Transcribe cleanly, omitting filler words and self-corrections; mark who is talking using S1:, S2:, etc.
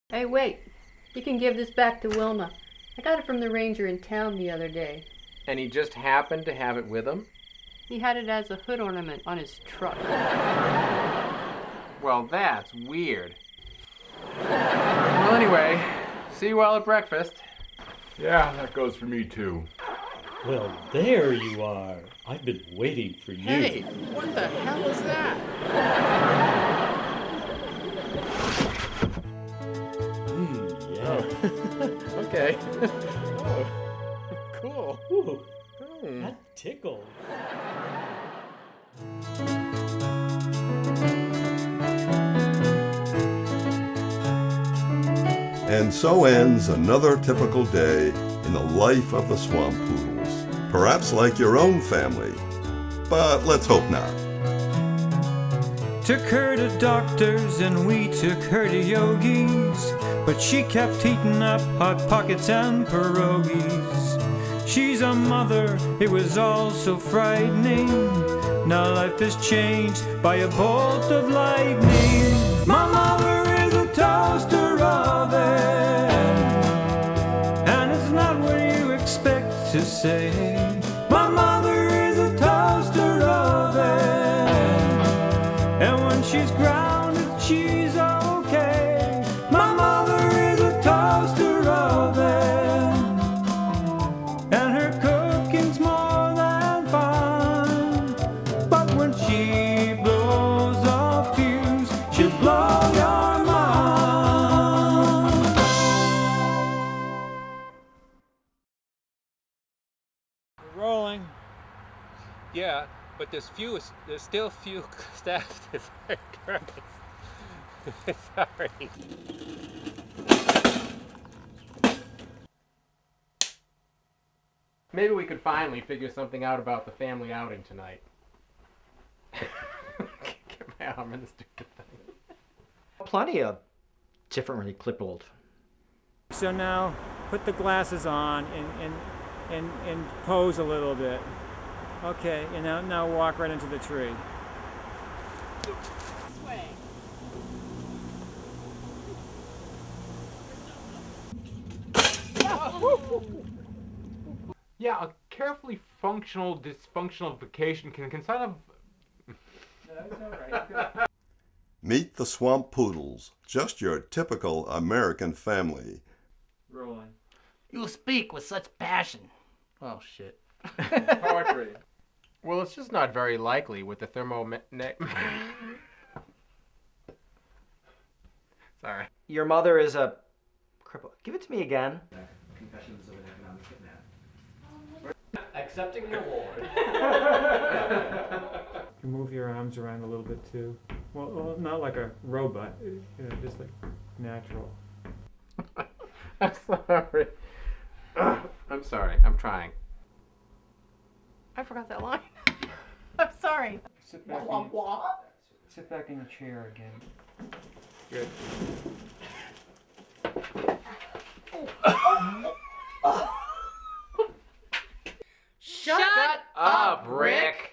S1: Hey, wait. You can give this back to Wilma. I got it from the ranger in town the other day.
S2: And he just happened to have it with him?
S1: He had it as a hood ornament on his truck.
S2: Well, that's weird. Well, anyway, see you all at breakfast.
S3: Yeah, that goes for me too.
S4: Well, there you are. I've been waiting for you.
S2: Hey, what the hell is that?
S4: Yeah.
S2: Oh. Okay. Oh, cool.
S4: Ooh, that tickled.
S5: And so ends another typical day in the life of the Swampoodles. Perhaps like your own family, but let's hope not.
S6: Took her to doctors and we took her to yogis, but she kept eating up Hot Pockets and pierogies. She's a mother, it was all so frightening. Now life is changed by a bolt of lightning. My mother is a toaster oven, and it's not what you expect to say. My mother is a toaster oven, and when she's grounded, she's okay. My mother is a toaster oven, and her cooking's more than fine. But when she blows a fuse, she'll blow your mind.
S4: Rolling.
S2: Yeah, but there's still few staff. Sorry. Maybe we could finally figure something out about the family outing tonight. Get my arm in the stupid thing.
S7: Plenty of differently clippled.
S6: So now put the glasses on and pose a little bit. Okay, and now walk right into the tree.
S2: Yeah, a carefully functional, dysfunctional vacation can kind of...
S6: That's all right.
S5: Meet the Swampoodles, just your typical American family.
S6: Rolling.
S8: You speak with such passion. Oh, shit.
S2: Poetry. Well, it's just not very likely with the Sorry.
S7: Your mother is a cripple. Give it to me again.
S8: Confessions of an Economic Hitman.
S2: Accepting the award.
S6: You move your arms around a little bit too. Well, not like a robot, you know, just like natural.
S2: I'm sorry. I'm sorry. I'm trying.
S1: I forgot that line. I'm sorry.
S6: Sit back in your chair again.
S2: Good.
S1: Shut
S2: up, Rick!